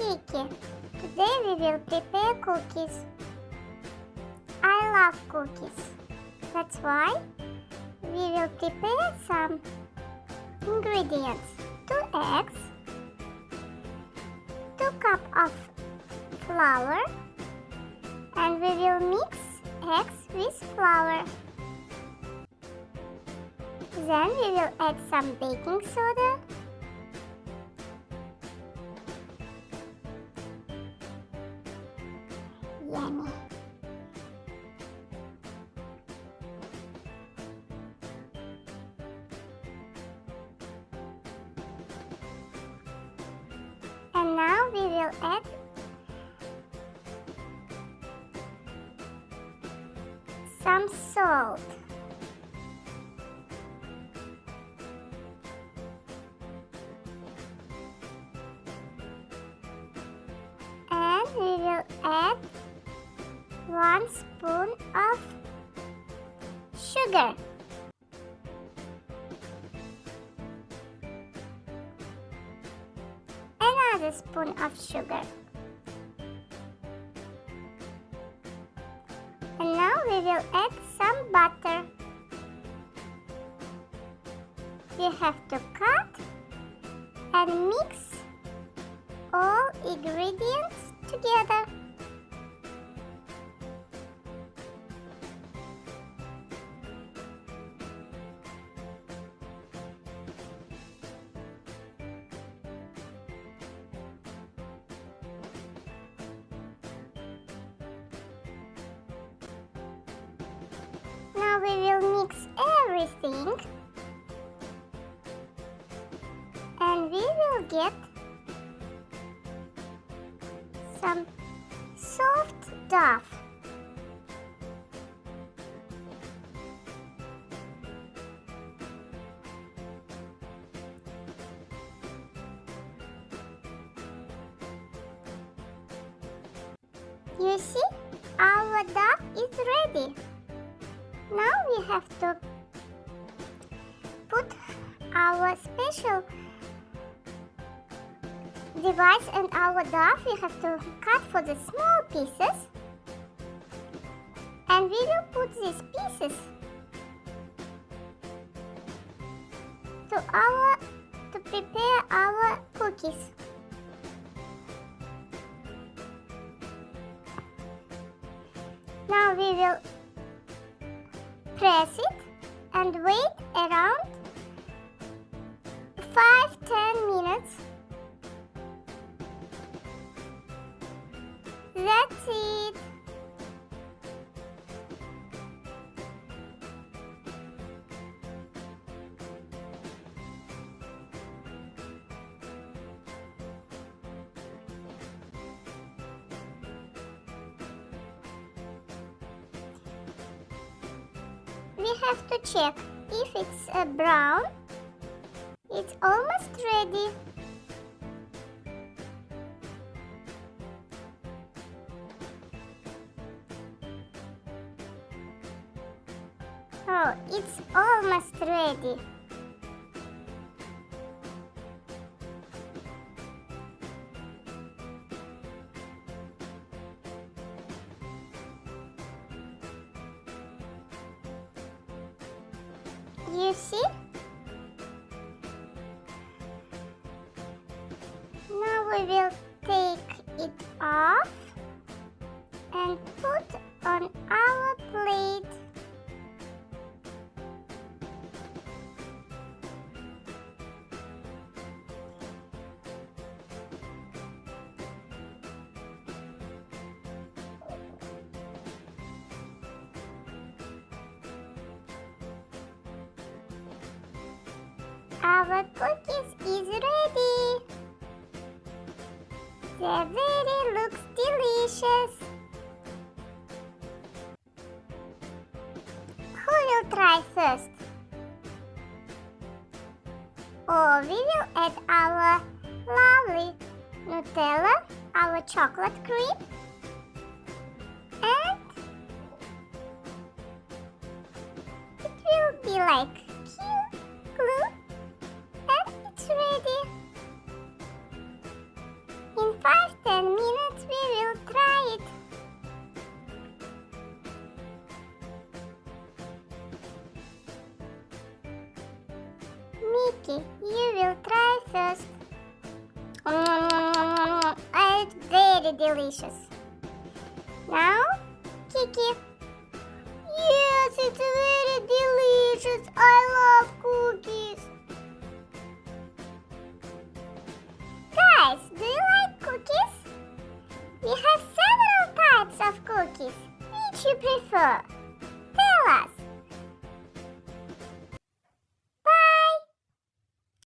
Kikki. Today we will prepare cookies. I love cookies. That's why we will prepare some ingredients. 2 eggs, 2 cups of flour, and we will mix eggs with flour. Then we will add some baking soda, yummy. And now we will add some salt. And we will add 1 spoon of sugar. Another spoon of sugar. And now we will add some butter. We have to cut and mix all ingredients together. Now we will mix everything and we will get some soft dough. You see, our dough is ready. Now we have to put our special device and our dough. We have to cut for the small pieces, and we will put these pieces to prepare our cookies. Now we will press it and wait around 5-10 minutes. That's it. We have to check if it's brown. It's almost ready. Oh, it's almost ready. You see? Now we will take it off and put on our plate. Our cookies is ready. The very looks delicious. Who will try first? Oh, we will add our lovely Nutella, our chocolate cream, and it will be like cute glue, and it's ready. In 5 Kikki, you will try first. It's very delicious. Now, Kikki. Yes, it's very delicious. I love cookies. Guys, do you like cookies? We have several types of cookies. Which you prefer?